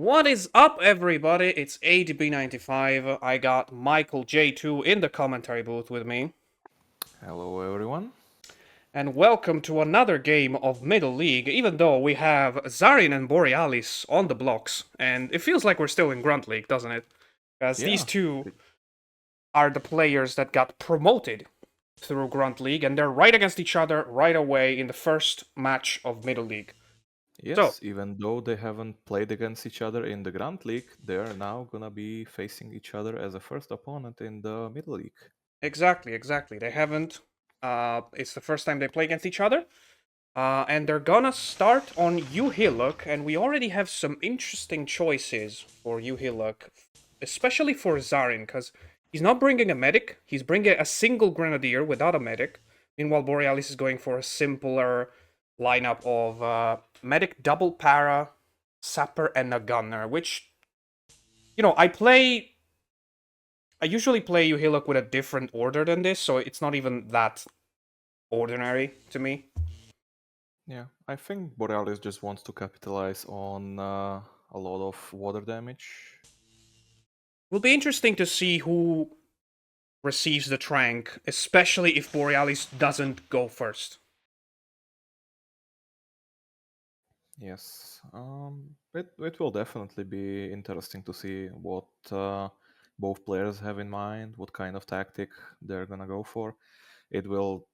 What is up, everybody? It's ADB95. I got Michael J2 in the commentary booth with me. Hello everyone. And welcome to another game of Middle League, even though we have Zarin and Borealis on the blocks. And it feels like we're still in Grunt League, doesn't it? Because these Yeah, two are the players that got promoted through Grunt League, and they're right against each other right away in the first match of Middle League. So, yes, even though they haven't played against each other in the Grand League, they're now gonna be facing each other as a first opponent in the Middle League. exactly. They haven't. It's the first time they play against each other. And they're gonna start on Uhiluk, and we already have some interesting choices for Uhiluk, especially for Zarin, because he's not bringing a medic, he's bringing a single grenadier without a medic. Meanwhile, Borealis is going for a simpler lineup of medic, double para, sapper, and a gunner, which, I usually play Uhiluk with a different order than this, so it's not even that ordinary to me. Yeah, I think Borealis just wants to capitalize on a lot of water damage. Will be interesting to see who receives the trank, especially if Borealis doesn't go first. Yes, it will definitely be interesting to see what both players have in mind, what kind of tactic they're gonna go for. It will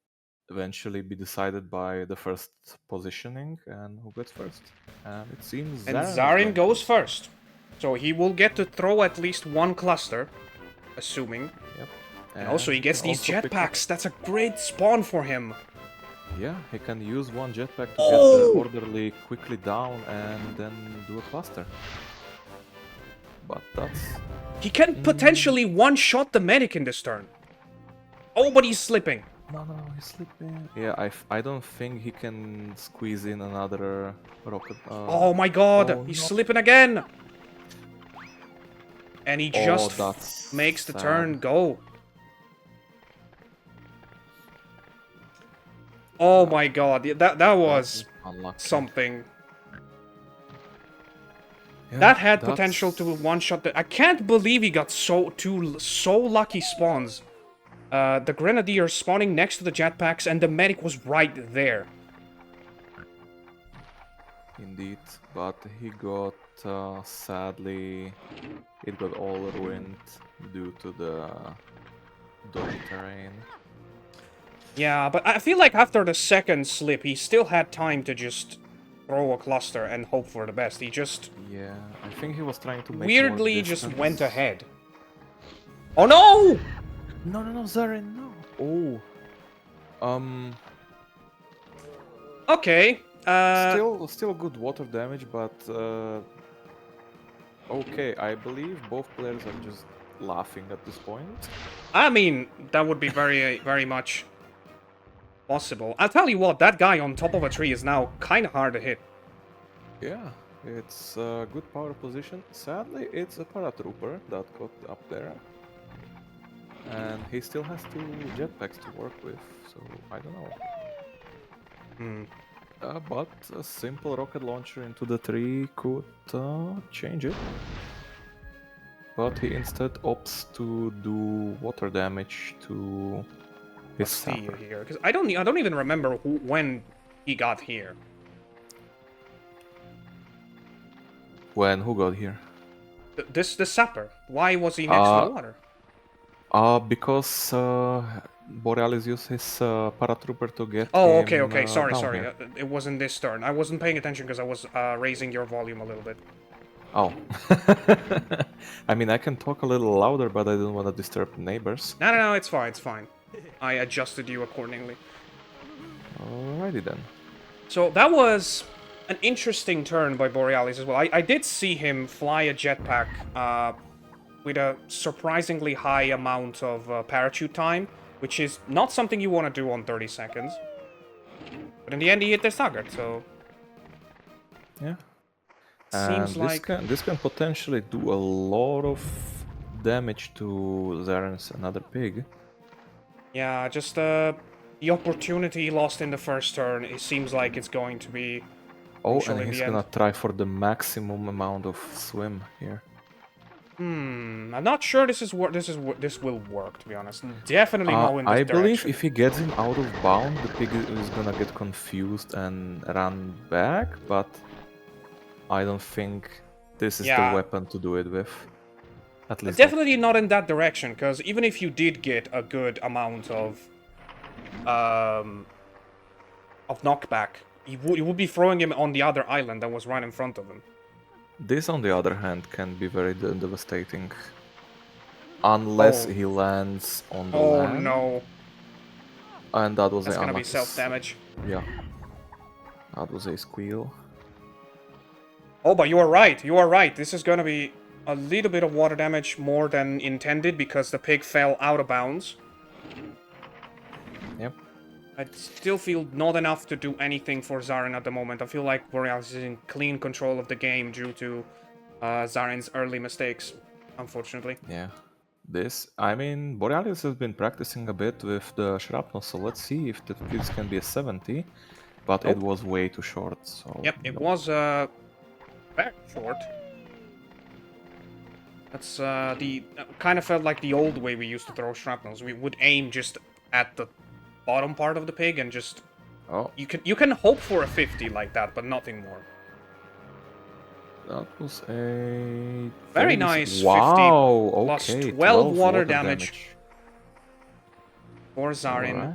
eventually be decided by the first positioning and who gets first. And it seems And Zarin is Zarin going goes first. first. So he will get to throw at least one cluster, assuming. Yep. And also he He can gets these also pick up. jetpacks. That's a great spawn for him. Yeah, he can use one jetpack to get the Oh! orderly quickly down and then do a cluster. But that's. He can potentially one-shot the medic in this turn. Oh, but he's slipping. No, he's slipping. Yeah, I don't think he can squeeze in another rocket. Oh my god, Oh, he's no. slipping again. And he Oh, just that's makes the sad. turn go. Oh my god, that was Unlucky. something. Yeah, That had that's... potential to one-shot I can't believe he got so lucky spawns. The Grenadier spawning next to the jetpacks, and the medic was right there. Indeed, but he got, sadly, it got all ruined due to the dodgy terrain. Yeah, but I feel like after the second slip, he still had time to just throw a cluster and hope for the best. He just... Yeah, I think he was trying to make weirdly more just distance. went ahead. Oh no! No, Zarin, no! Oh. Okay, Still good water damage, but, okay, I believe both players are just laughing at this point. I mean, that would be very much possible. I'll tell you what, that guy on top of a tree is now kind of hard to hit. Yeah, it's a good power position. Sadly, it's a paratrooper that got up there. And he still has two jetpacks to work with, so I don't know. But a simple rocket launcher into the tree could change it. But he instead opts to do water damage to his sapper. Here, because I don't even remember when he got here. Who got here? The sapper. Why was he next to the water? Because Borealis used his paratrooper to get Oh, him okay. Sorry. here. It wasn't this turn. I wasn't paying attention because I was raising your volume a little bit. Oh. I mean, I can talk a little louder, but I don't want to disturb neighbors. No, it's fine. I adjusted you accordingly. Alrighty then. So that was an interesting turn by Borealis as well. I did see him fly a jetpack with a surprisingly high amount of parachute time, which is not something you want to do on 30 seconds. But in the end, he hit the target, so... Yeah. Seems And like... this can potentially do a lot of damage to Zarin's another pig. Yeah, just the opportunity he lost in the first turn, it seems like it's going to be Oh, crucial and in he's the end. gonna try for the maximum amount of swim here. I'm not sure this will work, to be honest. Definitely no in this I believe direction. if he gets him out of bound, the pig is gonna get confused and run back, but I don't think this is the Yeah, weapon to do it with. At least not. definitely not in that direction, because even if you did get a good amount um, of knockback, you would be throwing him on the other island that was right in front of him. This, on the other hand, can be very devastating. Unless Oh, he lands on the oh land. no. And that was That's a gonna be unlucky. self-damage. Yeah. That was a squeal. Oh, but you are right. You are right. This is gonna be a little bit of water damage more than intended because the pig fell out of bounds. Yep. I still feel not enough to do anything for Zarin at the moment. I feel like Borealis is in clean control of the game due to Zarin's early mistakes, unfortunately. Yeah. I mean, Borealis has been practicing a bit with the shrapnel, so let's see if this can be a 70. But it Nope. was way too short, so... Yep, it no. was very short. That's kind of felt like the old way we used to throw shrapnels. We would aim just at the bottom part of the pig and just Oh, you can hope for a 50 like that, but nothing more. that was a... Very decent- nice. Wow, 50 plus okay, 12 water damage. for Zarin.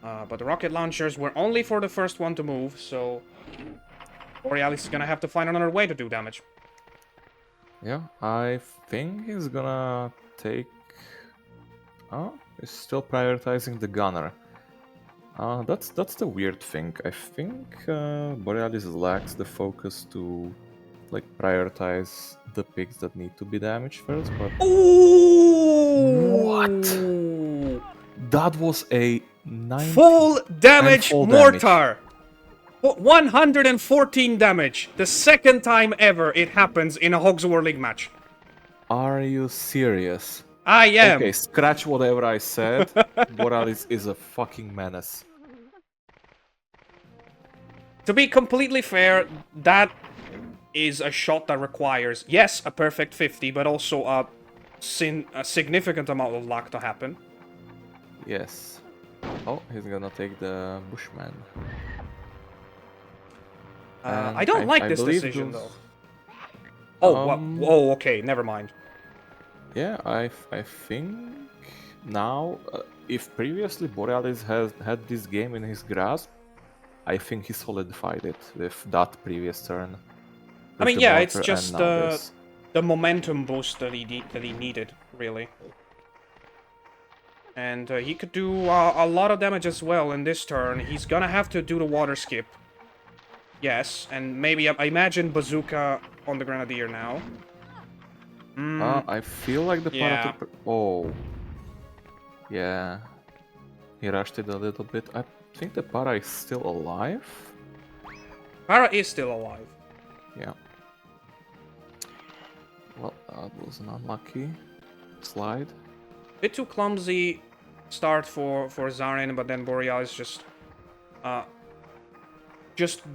Alright. But the rocket launchers were only for the first one to move, so Borealis is gonna have to find another way to do damage. Yeah, I think he's gonna take... Oh, he's still prioritizing the gunner. That's the weird thing. I think Borealis lacks the focus to like prioritize the pigs that need to be damaged first, but... Ooh! What? That was a 90 Full damage full mortar! 114 damage. The second time ever it happens in a Hogs War League match. Are you serious? I am. Okay, scratch whatever I said. Borealis is a fucking menace. To be completely fair, that is a shot that requires, yes, a perfect 50, but also a significant amount of luck to happen. Yes. Oh, he's gonna take the Bushman. I don't like this believe decision, those- though. Oh, oh, okay, never mind. Yeah, I think now, if previously Borealis has had this game in his grasp, I think he solidified it with that previous turn. I with mean, the yeah, it's mortar just and now this. the momentum boost that he needed, really. And he could do a lot of damage as well in this turn. He's gonna have to do the water skip. Yes, and maybe I imagine Bazooka on the Grenadier now. I feel like the Yeah. Paratrooper... Oh. Yeah. He rushed it a little bit. I think the Para is still alive. Para is still alive. Yeah. Well, that was an unlucky slide. Bit too clumsy start for Zarin, but then Borealis just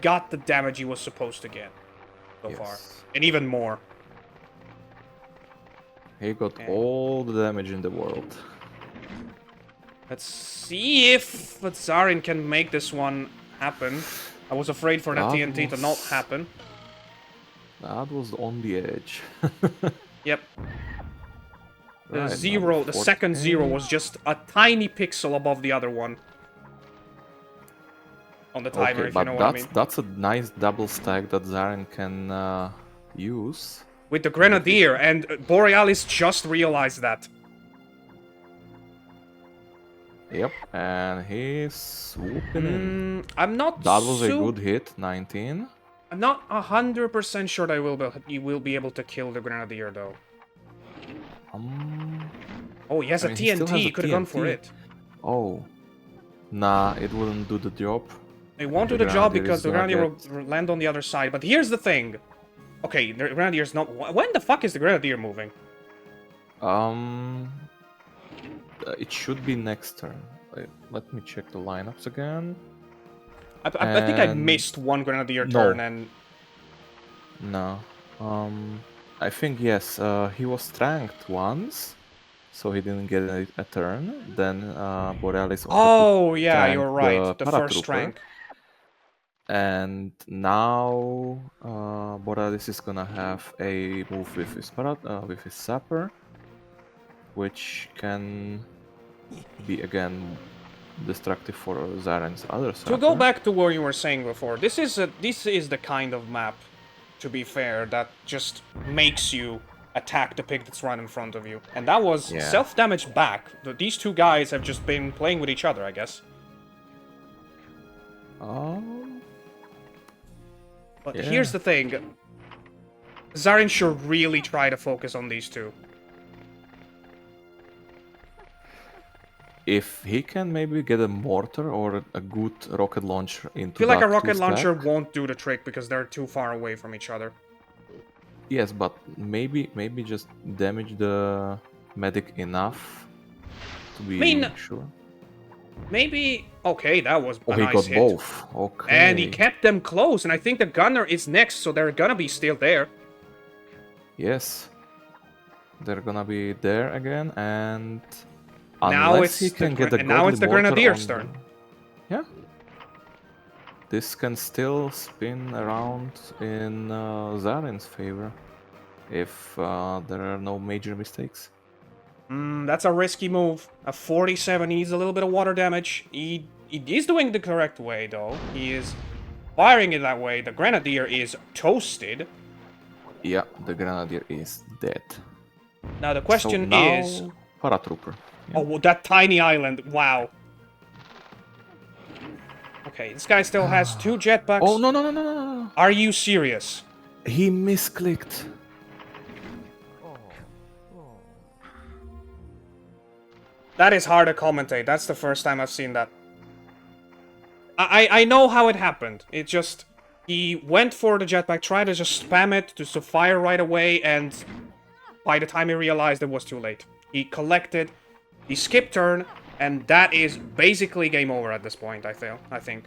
got the damage he was supposed to get so far. And even more. He got Okay. all the damage in the world. Let's see if Zarin can make this one happen. I was afraid for that TNT to not happen. That was on the edge. Yep. The Right, zero, number the second 14. zero was just a tiny pixel above the other one. On the timer, Okay, if but you know what I mean. that's a nice double stack that Zarin can use. With the Grenadier, and Borealis just realized that. Yep, and he's swooping in. I'm not That was a good hit, 19. I'm not 100% sure that he will be able to kill the Grenadier, though. Oh, he has a I mean, he still TNT. has He a could have gone for TNT. it. Oh. Nah, it wouldn't do the job. It won't do the job because the Grenadier will land on the other side. But here's the thing. Okay, the Grenadier's not... When the fuck is the Grenadier moving? It should be next turn. Let me check the lineups again. I think I And missed one Grenadier no. turn and... No. I think yes. He was strength once, so he didn't get a turn. Then Borealis also put Oh, yeah, strength you're the right. The first paratrooper, rank. and now Borealis is gonna have a move with with his sapper, which can be again destructive for Zaren's other To go sapper. back to what you were saying before, this is the kind of map, to be fair, that just makes you attack the pig that's right in front of you. And that was Yeah. self-damage back. These two guys have just been playing with each other, I guess. But Yeah. here's the thing. Zarin should really try to focus on these two. If he can maybe get a mortar or a good rocket launcher into I feel like a that rocket launcher two-stack. won't do the trick because they're too far away from each other. Yes, but maybe just damage the medic enough to be sure. Maybe... Okay, that was Oh, a he nice got hit. both. Okay. And he kept them close, and I think the gunner is next, so they're gonna be still there. Yes. They're gonna be there again, and Now unless it's he can get a and now godly it's the mortar Grenadier's on turn. Yeah. This can still spin around in Zarin's favor if there are no major mistakes. That's a risky move. A 47 needs a little bit of water damage. He is doing the correct way, though. He is firing it that way. The Grenadier is toasted. Yeah, the Grenadier is dead. Now the question so now, is... Paratrooper. Yeah. Oh, well, that tiny island. Wow. Okay, this guy still has 2 jetpacks. Oh, no. Are you serious? He misclicked. That is hard to commentate. That's the first time I've seen that. I know how it happened. It just... He went for the jetpack, tried to just spam it to fire right away, and by the time he realized it was too late. He collected, he skipped turn, and that is basically game over at this point, I think.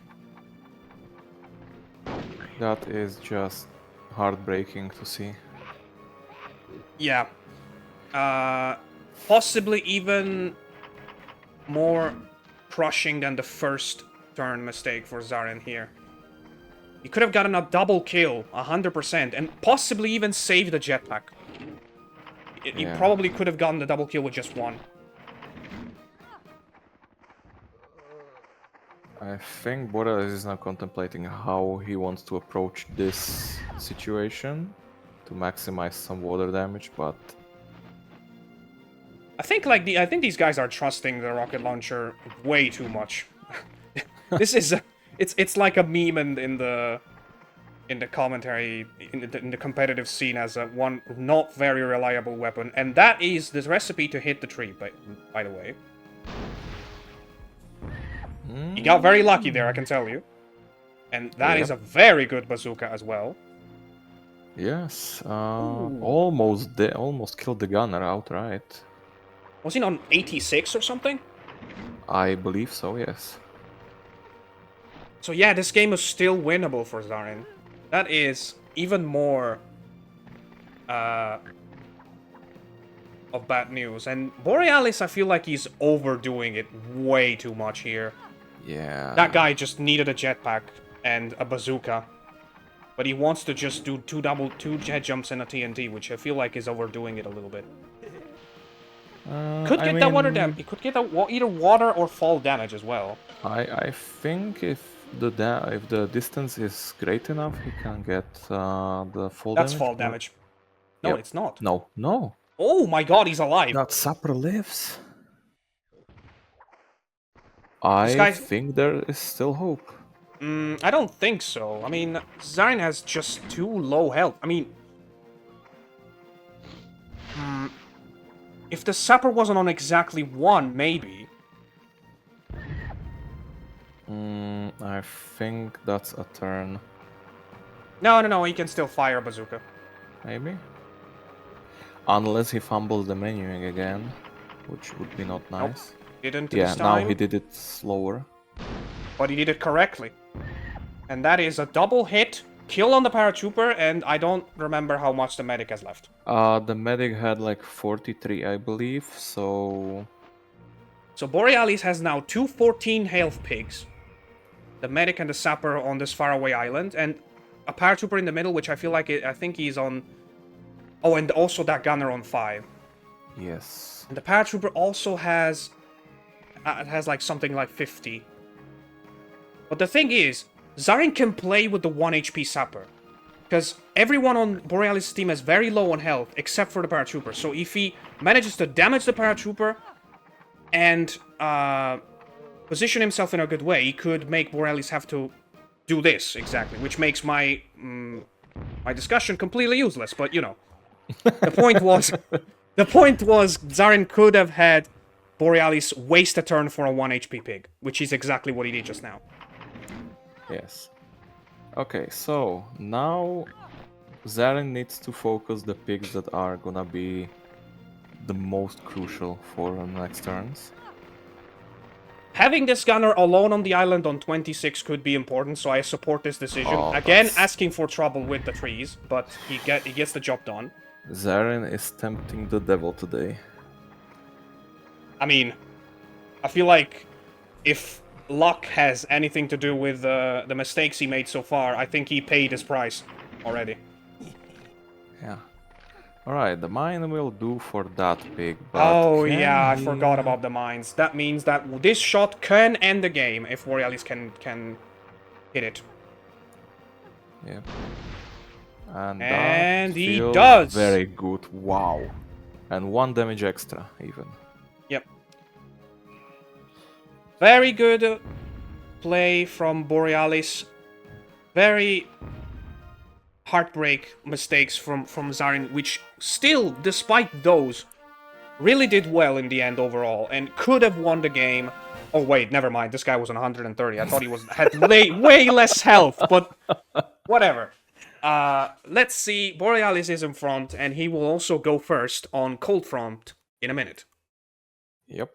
That is just heartbreaking to see. Yeah. Possibly even more crushing than the first turn mistake for Zarin here. He could have gotten a double kill, 100%, and possibly even saved the jetpack. He probably could have gotten the double kill with just one. I think Borealis is now contemplating how he wants to approach this situation to maximize some water damage, but I think these guys are trusting the rocket launcher way too much. This is it's like a meme in the commentary in the competitive scene as a one not very reliable weapon, and that is the recipe to hit the tree. By the way, he got very lucky there, I can tell you, and that is a very good bazooka as well. Yes, almost killed the gunner outright. Was he on 86 or something? I believe so, yes. So yeah, this game is still winnable for Zarin. That is even more of bad news. And Borealis, I feel like he's overdoing it way too much here. Yeah. That guy just needed a jetpack and a bazooka. But he wants to just do two jet jumps and a TNT, which I feel like is overdoing it a little bit. Could get that water damage. It could get either water or fall damage as well. I think if the distance is great enough, he can get the fall damage. That's fall damage. No, it's not. No. Oh my god, he's alive. That sapper lives. I think there is still hope. I don't think so. I mean, Zarin has just too low health. I mean... if the sapper wasn't on exactly 1, maybe. I think that's a turn. No, he can still fire a bazooka. Maybe. Unless he fumbles the menuing again, which would be not nice. Nope. Didn't this time. Now he did it slower. But he did it correctly. And that is a double hit, kill on the paratrooper, and I don't remember how much the medic has left. The medic had like 43, I believe, so... So Borealis has now two 14 health pigs. The medic and the sapper on this faraway island, and a paratrooper in the middle, which I feel like I think he's on... Oh, and also that gunner on 5. Yes. And the paratrooper also has like something like 50. But the thing is, Zarin can play with the 1 HP sapper. Because everyone on Borealis' team is very low on health, except for the paratrooper. So if he manages to damage the paratrooper and position himself in a good way, he could make Borealis have to do this, exactly. Which makes my my discussion completely useless, but you know. The point was... The point was, Zarin could have had Borealis waste a turn for a 1 HP pig, which is exactly what he did just now. Yes. Okay, so now Zarin needs to focus the pigs that are gonna be the most crucial for the next turns. Having this gunner alone on the island on 26 could be important, so I support this decision. Oh, Again, that's- asking for trouble with the trees, but he gets the job done. Zarin is tempting the devil today. I mean, I feel like if luck has anything to do with the mistakes he made so far, I think he paid his price already. Yeah. Alright, the mine will do for that pig, but Oh can yeah, I he- forgot about the mines. That means that this shot can end the game if Borealis can hit it. Yeah. And And that he feels does! very good, wow. And 1 damage extra, even. Yep. Very good play from Borealis. Very heartbreak mistakes from Zarin, which still, despite those, really did well in the end overall, and could have won the game. Oh wait, never mind, this guy was on 130. I thought he had way less health, but whatever. Let's see, Borealis is in front, and he will also go first on Cold Front in a minute. Yep.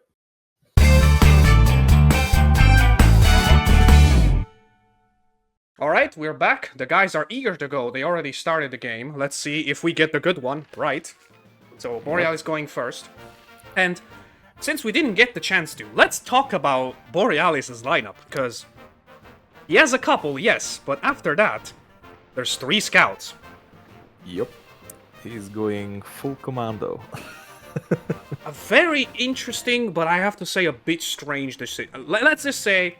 Alright, we're back. The guys are eager to go. They already started the game. Let's see if we get the good one right. So, Borealis going first. And since we didn't get the chance to, let's talk about Borealis' lineup, because he has a couple, yes, but after that, there's 3 scouts. Yep. He's going full commando. A very interesting, but I have to say a bit strange decision. Let's just say,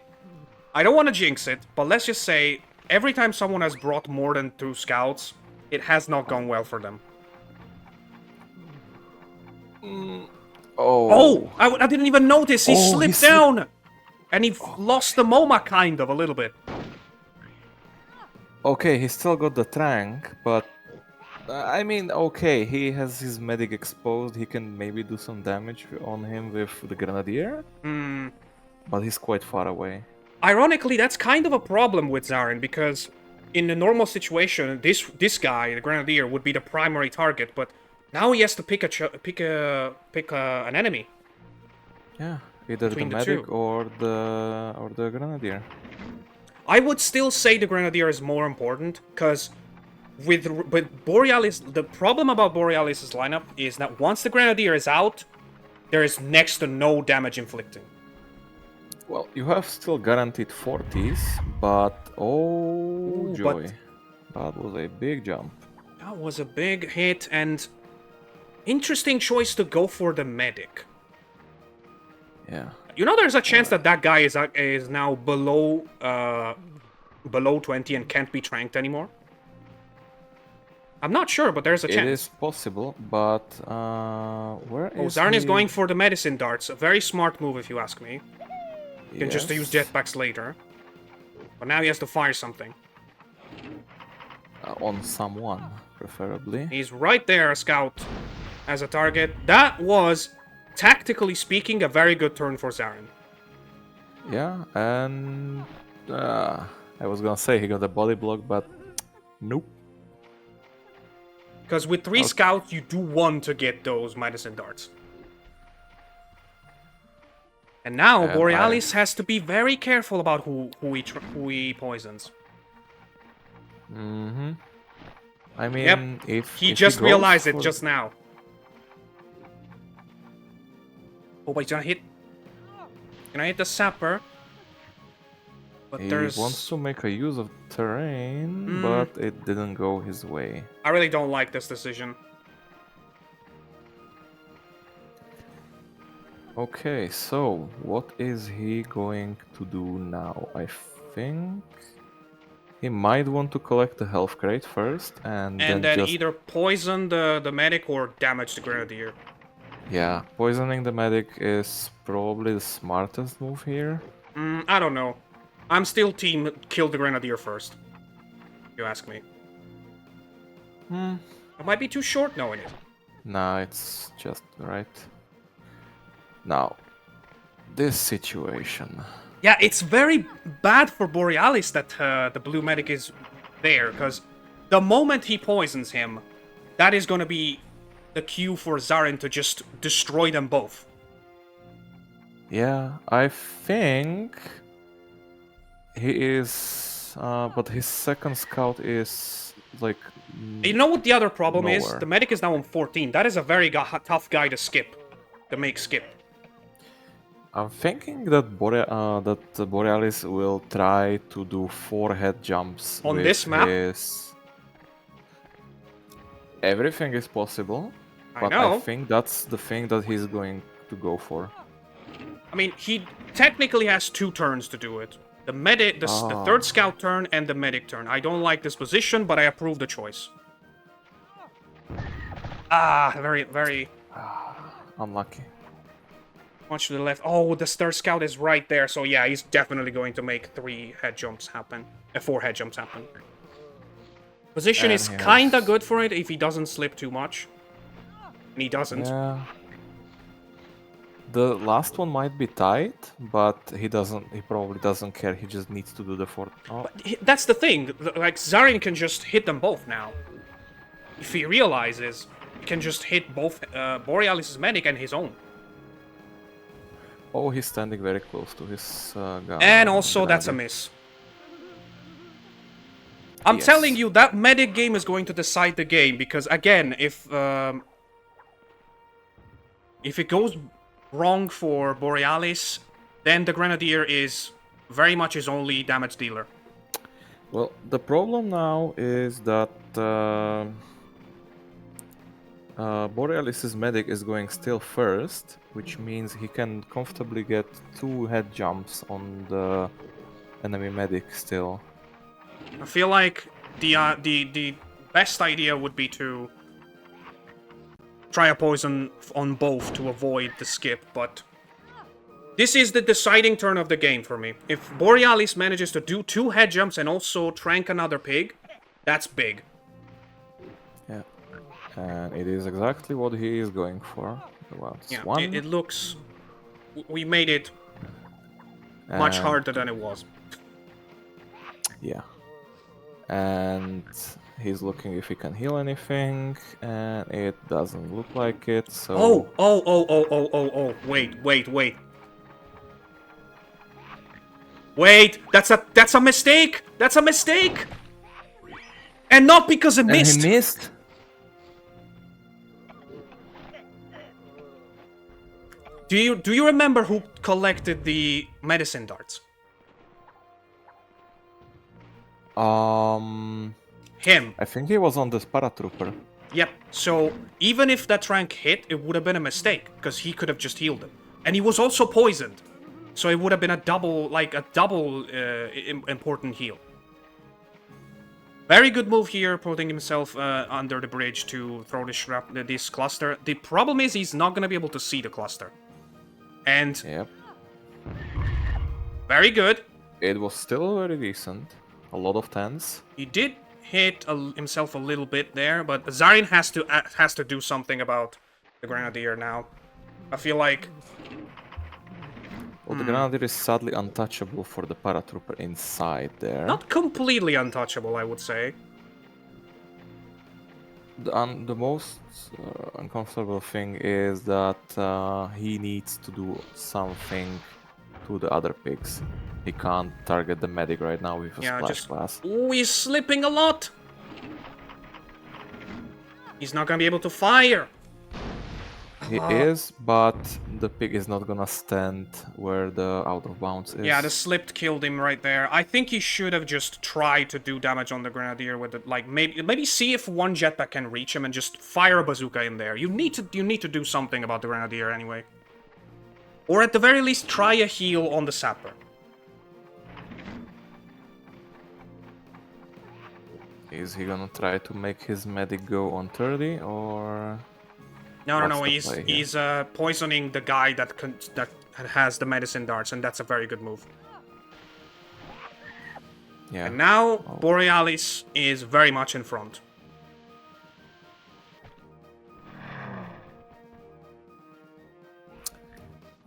I don't want to jinx it, but let's just say, every time someone has brought more than 2 scouts, it has not gone well for them. Oh, I didn't even notice. He slipped down. And he lost the MoMA kind of a little bit. Okay, he still got the tank, but I mean, okay, he has his medic exposed. He can maybe do some damage on him with the grenadier. But he's quite far away. Ironically, that's kind of a problem with Zarin, because in a normal situation, this guy, the grenadier, would be the primary target, but now he has to pick an enemy. Yeah, either the Between the medic two. or the grenadier. I would still say the grenadier is more important, because with Borealis, the problem about Borealis' lineup is that once the grenadier is out, there is next to no damage inflicting. Well, you have still guaranteed 40s, but oh Ooh, joy, that was a big jump. That was a big hit, and interesting choice to go for the medic. Yeah. You know, there's a chance that that guy is now below 20 and can't be tranked anymore. I'm not sure, but there's a chance. It is possible, but where is Zarin is he? going for the medicine darts. A very smart move, if you ask me. You can just use Yes. jetpacks later. But now he has to fire something. On someone, preferably. He's right there, a scout, as a target. That was, tactically speaking, a very good turn for Zarin. Yeah, and I was gonna say he got a body block, but nope. Because with 3 scouts, you do want to get those medicine darts. And now Borealis has to be very careful about who he poisons. Mm-hmm. I Yep. mean, if He if he just goes realized it for just now. Oh wait, can I hit? Can I hit the sapper? But he wants there's... to make a use of terrain, but it didn't go his way. I really don't like this decision. Okay, so what is he going to do now? I think he might want to collect the health crate first and And then then just, either poison the medic or damage the grenadier. yeah, poisoning the medic is probably the smartest move here. I don't know. I'm still team kill the grenadier first. If you ask me. It might be too short knowing it. Nah, it's just right. Now, this situation. Yeah, it's very bad for Borealis that the blue medic is there, because the moment he poisons him, that is going to be the cue for Zarin to just destroy them both. Yeah, I think he is, but his second scout is like You know what the other problem is? nowhere. The medic is now on 14. That is a very tough guy to skip. To make skip. I'm thinking that Borealis will try to do 4 head jumps On with this map? his. Everything is possible, I but I know. think that's the thing that he's going to go for. I mean, he technically has 2 turns to do it. The medic, the third scout turn and the medic turn. I don't like this position, but I approve the choice. Very, very Unlucky. much to the left. Oh, the third scout is right there. So yeah, he's definitely going to make 3 head jumps happen. 4 head jumps happen. Position And is he kinda has- good for it if he doesn't slip too much. And he doesn't. Yeah. The last one might be tight, but he doesn't. He probably doesn't care. He just needs to do the fourth. Oh, But that's the thing. Like, Zarin can just hit them both now. If he realizes, he can just hit both Borealis' medic and his own. oh, he's standing very close to his gun. And also, that's a grenadier. miss. I'm Yes. telling you, that medic game is going to decide the game, because again, if it goes wrong for Borealis, then the Grenadier is very much his only damage dealer. Well, the problem now is that Borealis' medic is going still first, which means he can comfortably get 2 head jumps on the enemy medic still. I feel like the best idea would be to try a poison on both to avoid the skip, but this is the deciding turn of the game for me. If Borealis manages to do 2 head jumps and also trank another pig, that's big. Yeah. And it is exactly what he is going for. Once Yeah, one. it looks... We made it much and- harder than it was. Yeah. And he's looking if he can heal anything, and it doesn't look like it, so... Oh, wait. Wait, that's a mistake! That's a mistake! And not because it And missed! he missed? Do you remember who collected the medicine darts? Him. I think he was on this paratrooper. Yep. So even if that rank hit, it would have been a mistake, because he could have just healed him. And he was also poisoned. So it would have been a double important heal. Very good move here, putting himself under the bridge to throw this cluster. The problem is he's not going to be able to see the cluster. And Yep. very good. It was still very decent. A lot of 10s. He did hit himself a little bit there, but Zarin has to do something about the Grenadier now. I feel like... Well, the Grenadier is sadly untouchable for the paratrooper inside there. Not completely untouchable, I would say. The most uncomfortable thing is that he needs to do something to the other pigs. He can't target the medic right now with a Yeah, splash just... glass. Ooh, he's slipping a lot! He's not gonna be able to fire! He is, but the pig is not gonna stand where the out of bounds is. Yeah, the slipped killed him right there. I think he should have just tried to do damage on the Grenadier with it. Like, maybe see if one jetpack can reach him and just fire a bazooka in there. You need to do something about the Grenadier anyway. Or at the very least, try a heal on the Sapper. Is he gonna try to make his medic go on 30 or? No. What's the play here? He's poisoning the guy that has the medicine darts, and that's a very good move. Yeah. And now Borealis is very much in front.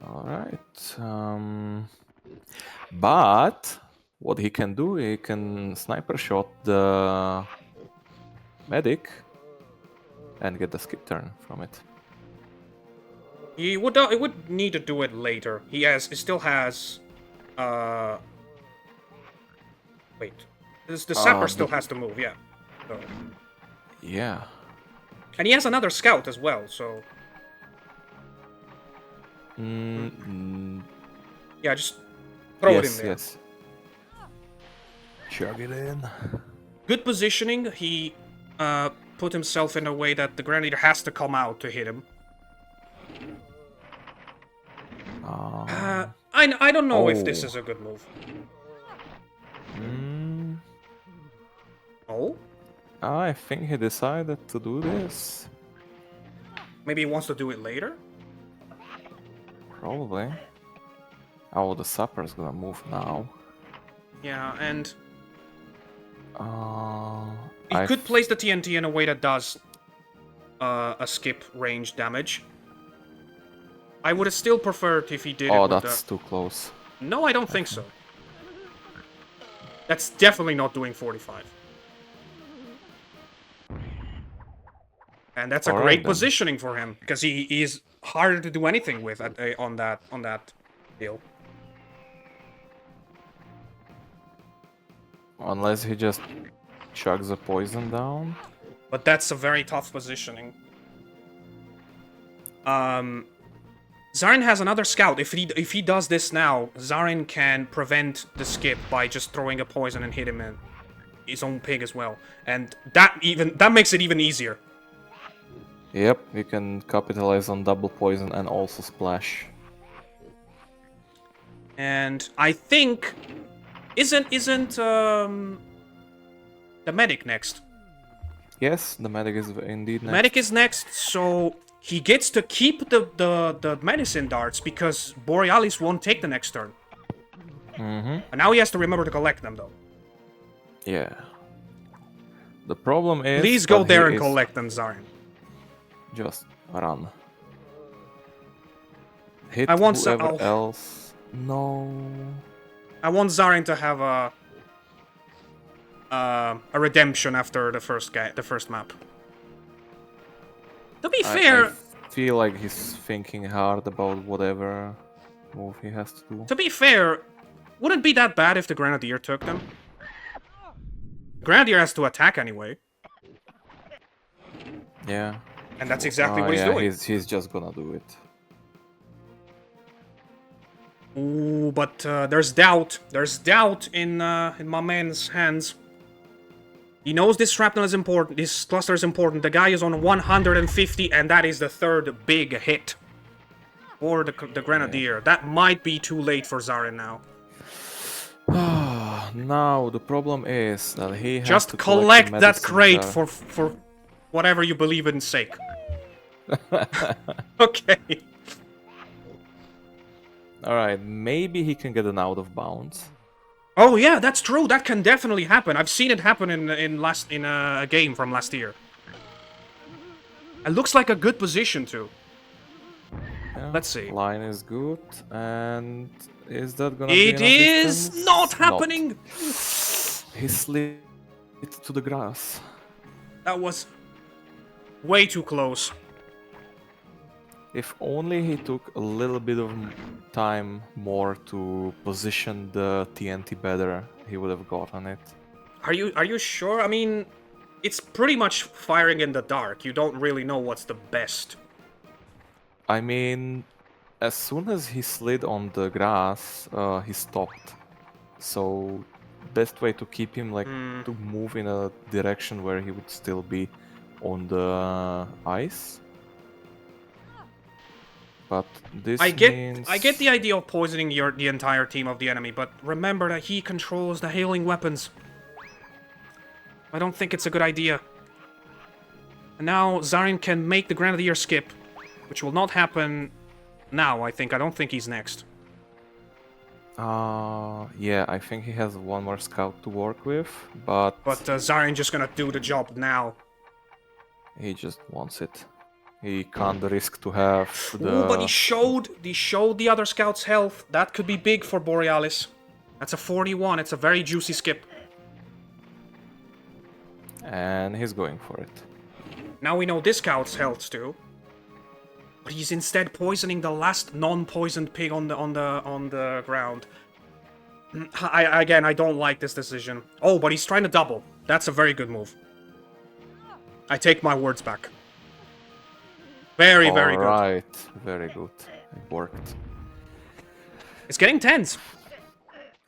All right. But what he can do, he can sniper shot the medic and get the skip turn from it. He would need to do it later. He still has wait. The Sapper still has to move, yeah. So. Yeah. And he has another scout as well, so yeah, just throw it in there. Yes. Chug it in. Good positioning. He put himself in a way that the Grenadier has to come out to hit him. I don't know if this is a good move. Oh? I think he decided to do this. Maybe he wants to do it later? Probably. Oh, the Sapper's gonna move now. Yeah, and he I could place the TNT in a way that does a skip range damage. I would have still preferred if he did it Oh, with that's too close. No, I don't think so. That's definitely not doing 45. And that's a great positioning for him, because he is harder to do anything with on that deal. Unless he just chugs the poison down. But that's a very tough positioning. Zarin has another scout. If he does this now, Zarin can prevent the skip by just throwing a poison and hit him in his own pig as well. And that makes it even easier. Yep, you can capitalize on double poison and also splash. And I think isn't the medic next? Yes, the medic is indeed next. Medic is next, so he gets to keep the medicine darts because Borealis won't take the next turn. And now he has to remember to collect them, though. Yeah. The problem is... Please go there and collect them, Zarin. Just run. Hit I want whoever else. No. I want Zarin to have a redemption after the first map. To be fair, I feel like he's thinking hard about whatever move he has to do. To be fair, wouldn't it be that bad if the Grenadier took them? The Grenadier has to attack anyway. Yeah. And that's exactly what he's doing. He's just gonna do it. Ooh, but there's doubt. There's doubt in my man's hands. He knows this shrapnel is important. This cluster is important. The guy is on 150, and that is the third big hit. Or the Grenadier. Yeah. That might be too late for Zarin now. Now, the problem is that he has just to collect that crate for whatever you believe in sake. Okay. Alright, maybe he can get an out of bounds. Oh yeah, that's true. That can definitely happen. I've seen it happen in a game from last year. It looks like a good position too. Yeah, let's see. Line is good, and is that gonna be enough distance? It is not happening! Not. He slid to the grass. That was way too close. If only he took a little bit of time more to position the TNT better, he would have gotten it. Are you sure? I mean, it's pretty much firing in the dark. You don't really know what's the best. I mean, as soon as he slid on the grass, he stopped. So, best way to keep him like to move in a direction where he would still be on the ice. But this I means get the idea of poisoning the entire team of the enemy, but remember that he controls the healing weapons. I don't think it's a good idea. And now Zarin can make the Grenadier skip, which will not happen now, I think. I don't think he's next. yeah, I think he has one more scout to work with, but Zarin just gonna do the job now. he just wants it. He can't risk to have the... Ooh, but he showed the other scout's health. That could be big for Borealis. That's a 41. It's a very juicy skip. And he's going for it. Now we know this scout's health too. But he's instead poisoning the last non-poisoned pig on the ground. I don't like this decision. Oh, but he's trying to double. That's a very good move. I take my words back. Very good. Alright, very good. It worked. It's getting tense.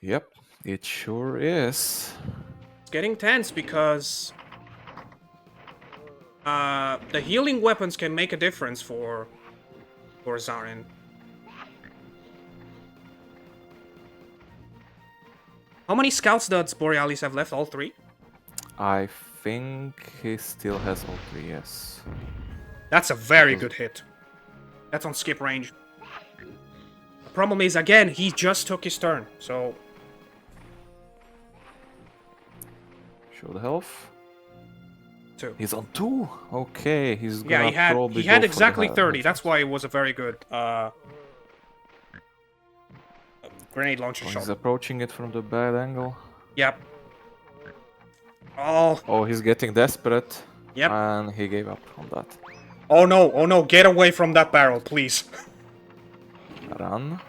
Yep, it sure is. It's getting tense because the healing weapons can make a difference for Zarin. How many scouts does Borealis have left? All 3? I think he still has all 3, yes. That's a very good hit. That's on skip range. The problem is, again, he just took his turn, so... Show the health. 2. He's on 2. Okay, he's gonna Yeah, probably he had go for exactly the 30. That's why it was a very good grenade launcher shot. He's approaching it from the bad angle. Yep. Oh, he's getting desperate. Yep. And he gave up on that. Oh no, get away from that barrel, please. Run.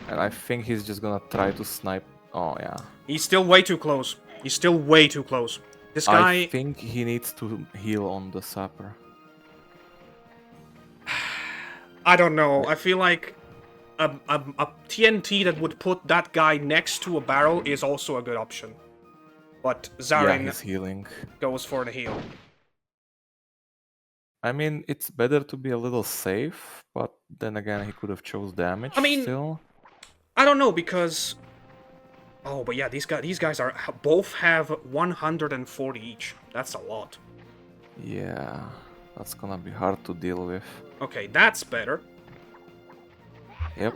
And I think he's just gonna try to snipe. Oh, yeah. He's still way too close. He's still way too close. This guy... I think he needs to heal on the sapper. I don't know. I feel like a TNT that would put that guy next to a barrel is also a good option. But Zarin he's healing. goes for the heal. I mean, it's better to be a little safe, but then again, he could have chose damage still. I don't know, because... Oh, but yeah, these guys are both have 140 each. That's a lot. Yeah, that's gonna be hard to deal with. Okay, that's better. Yep.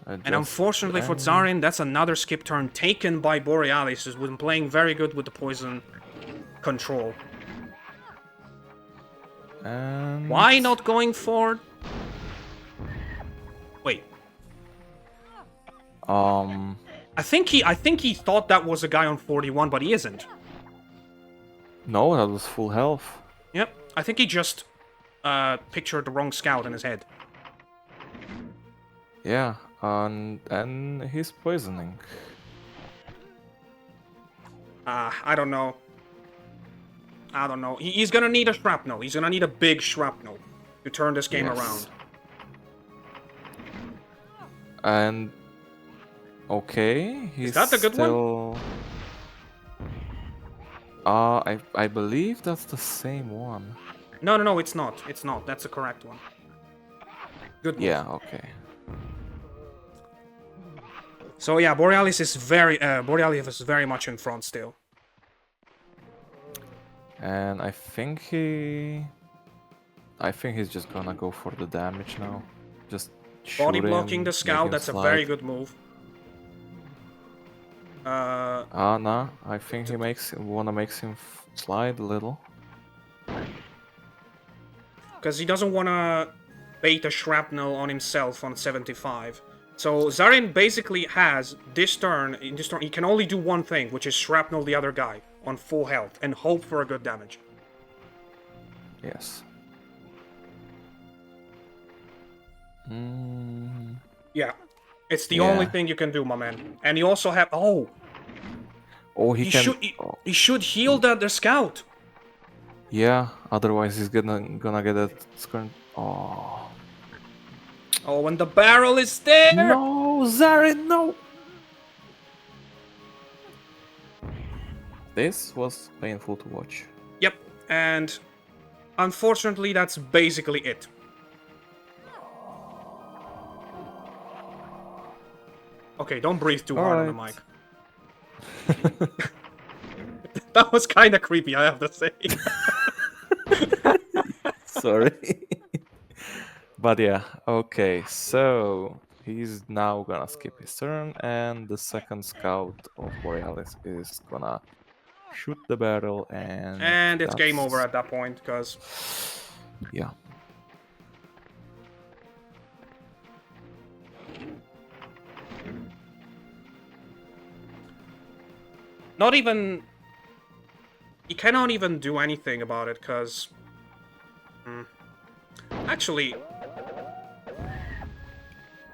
And unfortunately for Zarin, that's another skip turn taken by Borealis, who's been playing very good with the poison control. And... Why not going for... Wait. I think he thought that was a guy on 41, but he isn't. No, that was full health. Yep. I think he just pictured the wrong scout in his head. Yeah, and he's poisoning. I don't know. He's gonna need a shrapnel. He's gonna need a big shrapnel to turn this game around. And... Okay, he's Is that the good one? I believe that's the same one. No, it's not. It's not. That's the correct one. Good move. Yeah, okay. So yeah, Borealis is very much in front still. And I think he's just gonna go for the damage now. Just Body shoot blocking him, the scout, that's a very good move. Nah, I think he wanna make him slide a little. Because he doesn't wanna bait a shrapnel on himself on 75. So Zarin basically has this turn, he can only do one thing, which is shrapnel the other guy on full health and hope for a good damage. Yes. Mm, Yeah. It's the only yeah. thing you can do, my man. And you also have... Oh! Oh, he can. Oh, He should heal the scout. yeah. Otherwise, he's gonna get that current. Oh. Oh, and the barrel is there! No, Zarin, no! This was painful to watch. Yep, and unfortunately, that's basically it. Okay, don't breathe too hard on the mic. That was kind of creepy, I have to say. Sorry. But yeah, okay, so he's now gonna skip his turn, and the second scout of Borealis is gonna shoot the barrel, and And it's game over that's. at that point, because... Yeah. Not even... You cannot even do anything about it, because... Actually...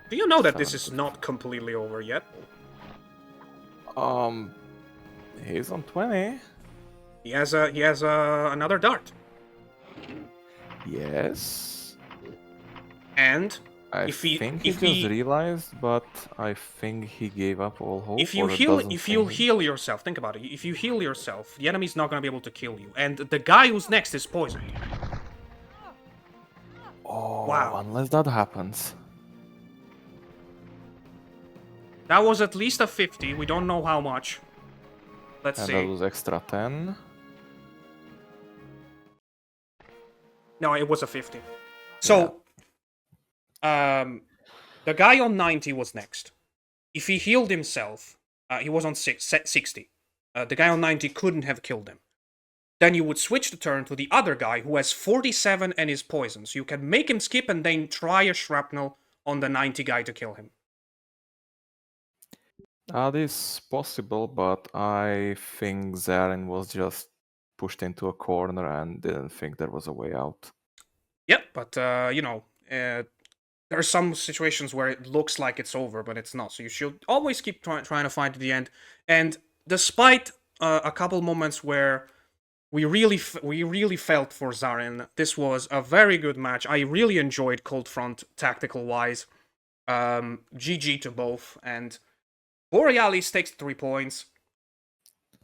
Do you know that this is not completely over yet? He's on 20. He has another dart. Yes. And I think he just realized, but I think he gave up all hope. If you heal yourself, think about it. If you heal yourself, the enemy's not gonna be able to kill you, and the guy who's next is poisoned. Oh, wow! Unless that happens. That was at least a 50. We don't know how much. Let's see. And that was extra 10. No, it was a 50. So, the guy on 90 was next. If he healed himself, he was on 60. The guy on 90 couldn't have killed him. Then you would switch the turn to the other guy who has 47 and is poisoned. So you can make him skip and then try a shrapnel on the 90 guy to kill him. That is possible, but I think Zarin was just pushed into a corner and didn't think there was a way out. Yep, but, there are some situations where it looks like it's over, but it's not. So you should always keep trying to fight to the end. And despite a couple moments where we really felt for Zarin, this was a very good match. I really enjoyed Cold Front tactical-wise. GG to both. And Borealis takes 3 points.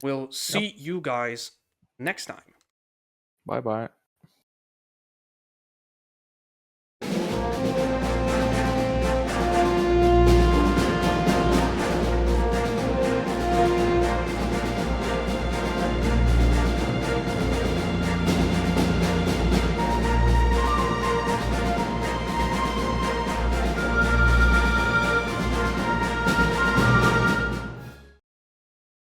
We'll see you guys next time. Bye-bye.